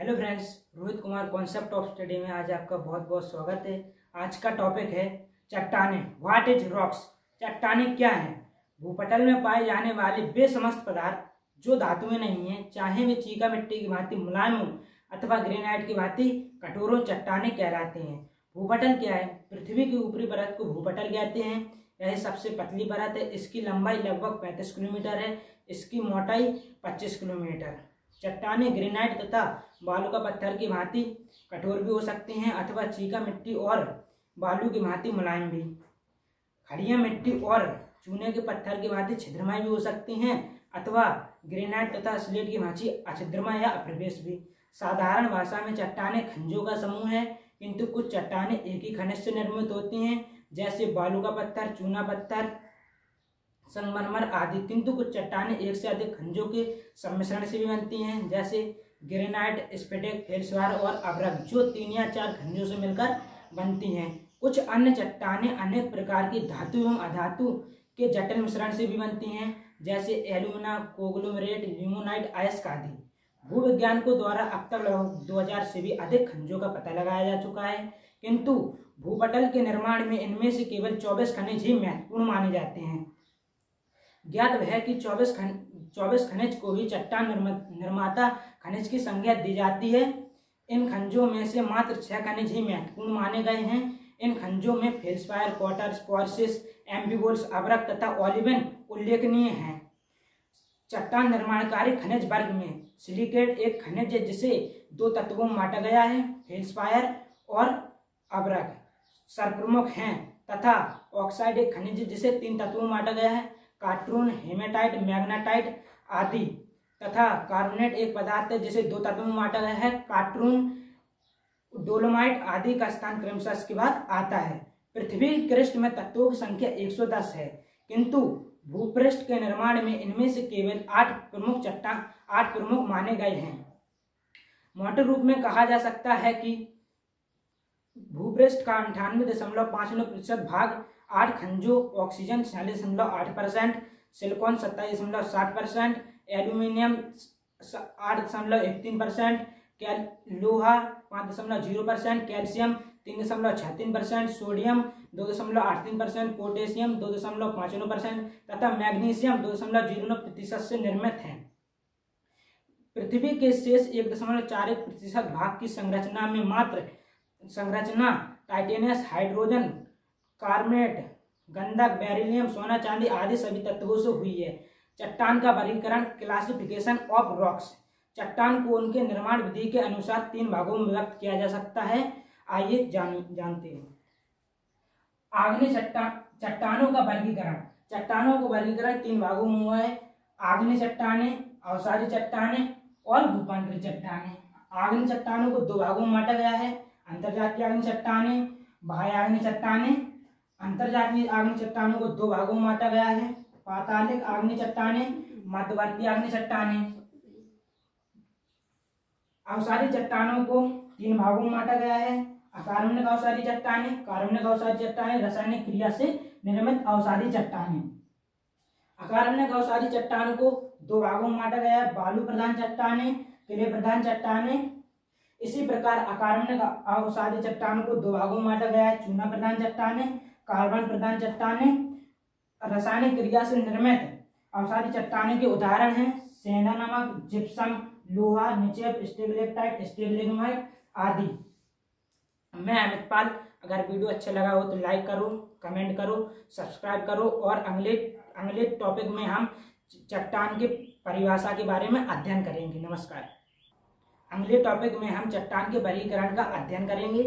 Hello friends, Rohit Kumar concept of study में आज आपका बहुत बहुत स्वागत है। आज का टॉपिक है चट्टाने। What is rocks? चट्टाने क्या हैं? भूपटल में पाए जाने वाले वे समस्त पदार्थ जो धातुएं नहीं हैं, चाहे वे चीका मिट्टी की भांति मुलायम हो अथवा ग्रेनाइट की भांति कठोर हो, चट्टाने कहलाते हैं। भूपटल क्या है? पृथ्वी की ऊपरी परत को भूपटल कहते हैं। यह सबसे पतली परत है। इसकी लंबाई लगभग 35 किलोमीटर है। इसकी मोटाई 25 किलोमीटर। चट्टाने ग्रेनाइट तथा बालू का पत्थर की भांति कठोर भी हो सकते हैं अथवा चीका मिट्टी और बालू की भांति मुलायम भी। खड़िया मिट्टी और चूने के पत्थर की भांति छिद्रमय भी हो सकती हैं अथवा ग्रेनाइट तथा स्लेट की भांति अछिद्रमय या अप्रवेश भी। साधारण भाषा में चट्टाने खनिजों का समूह है, किंतु कुछ चट्टाने एक ही खनिज से निर्मित होती हैं, जैसे बालू का पत्थर, चूना पत्थर, संगमरमर आदि। किंतु कुछ चट्टानें एक से अधिक खनिजों के सम्मिश्रण से भी बनती हैं, जैसे ग्रेनाइट, स्फटिक, फेल्डस्पार और अभ्रक, जो 3 या 4 खनिजों से मिलकर बनती हैं। कुछ अन्य चट्टानें अनेक प्रकार की धातु एवं अधातु के जटिल मिश्रण से भी बनती हैं, जैसे एल्यूमिना, कोग्लोमरेट, लिमोनाइट, अयस्क आदि। भूविज्ञान को द्वारा अब तक लगभग 2000 से भी अधिक खनिजों का पता लगाया जा चुका है, किंतु भूपटल के निर्माण में इनमें से केवल 24 खनिज ही महत्वपूर्ण माने जाते हैं। ज्ञात है कि 24 खनिज को ही चट्टान निर्माता खनिज की संज्ञा दी जाती है। इन खनिजों में से मात्र 6 खनिज ही महत्वपूर्ण माने गए हैं। इन खनिजों में फेल्डस्पार, क्वार्ट्ज, पोरसिस, एम्फीबोल्स, अभ्रक तथा ओलिवन उल्लेखनीय हैं। चट्टान निर्माणकारी खनिज वर्ग में सिलिकेट एक खनिज है जिसे 2 तत्वों में बांटा गया है, फेल्डस्पार और अभ्रक सर्वप्रमुख हैं, तथा ऑक्साइड एक खनिज है जिसे 3 तत्वों में बांटा गया है, कार्टून, हेमेटाइट, मैग्नेटाइट आदि, तथा कार्बोनेट एक पदार्थ है जिसे 2 तत्वों में बांटा गया है, कार्टून, डोलोमाइट आदि का स्थान क्रमशः इसके बाद आता है। पृथ्वी पृष्ठ में तत्वों की संख्या 110 है, किंतु भूपृष्ठ के निर्माण में इनमें से केवल 8 प्रमुख माने गए हैं। मोटे रूप में कहा जा सकता है कि भूपृष्ठ का 98.59% भाग 8 खनिजों, ऑक्सीजन 46.8%, सिलिकॉन 27.60%, एल्यूमिनियम 8.13%, लोहा 5.0%, कैल्शियम 3.36%, सोडियम 2.83%, पोटेशियम 2.59% तथा मैग्नीशियम 2.09% से निर्मित है। पृथ्वी के शेष 1.41% भाग की संरचना टाइटेनस, हाइड्रोजन, कार्बोनेट, गंधक, बेरिलियम, सोना, चांदी आदि सभी तत्वों से हुई है। चट्टान का वर्गीकरण, क्लासिफिकेशन ऑफ रॉक्स। चट्टान को उनके निर्माण विधि के अनुसार 3 भागों में विभक्त किया जा सकता है। आइए जानते हैं। आग्नेय चट्टानों का वर्गीकरण। चट्टानों का वर्गीकरण 3 भागों में हुआ है, आग्नेय चट्टाने, अवसादी चट्टाने और भूपांतरीय चट्टाने। आग्नेय चट्टानों को 2 भागों में बांटा गया है, अंतर्जातीय आग्नेय चट्टाने, बाह्य आग्नेय चट्टाने। अंतर्जातीय आग्नेय चट्टानों को 2 भागों में बांटा गया है, पातालिक आग्नेय चट्टाने, मध्यवर्ती आग्नेय चट्टाने। अवसादी चट्टानों को 3 भागों में बांटा गया है, अकार्बनिक अवसादी चट्टाने, कार्बनिक अवसादी चट्टाने, रासायनिक क्रिया से निर्मित अवसादी चट्टाने। अकार्बनिक अवसादी चट्टानों को 2 भागों में बांटा गया है, बालू प्रधान चट्टाने, क्ले प्रधान चट्टाने। इसी प्रकार अकार्बनिक अवसादी चट्टानों को 2 भागों में बांटा गया है, चूना प्रधान चट्टाने, कार्बन प्रधान चट्टाने। रासायनिक क्रिया से निर्मित अवसादी चट्टाने के उदाहरण हैं सेंधा नमक, जिप्सम, लोहा, निक्षेप, स्टेगलेक्टाइट, स्टेगलेग्माइट आदि। मैं अमित पाल। अगर वीडियो अच्छा लगा हो तो लाइक करो, कमेंट करो, सब्सक्राइब करो और अगले टॉपिक में हम चट्टान की परिभाषा के बारे में अध्ययन करेंगे। नमस्कार। अगले टॉपिक में हम चट्टान के वर्गीकरण का अध्ययन करेंगे।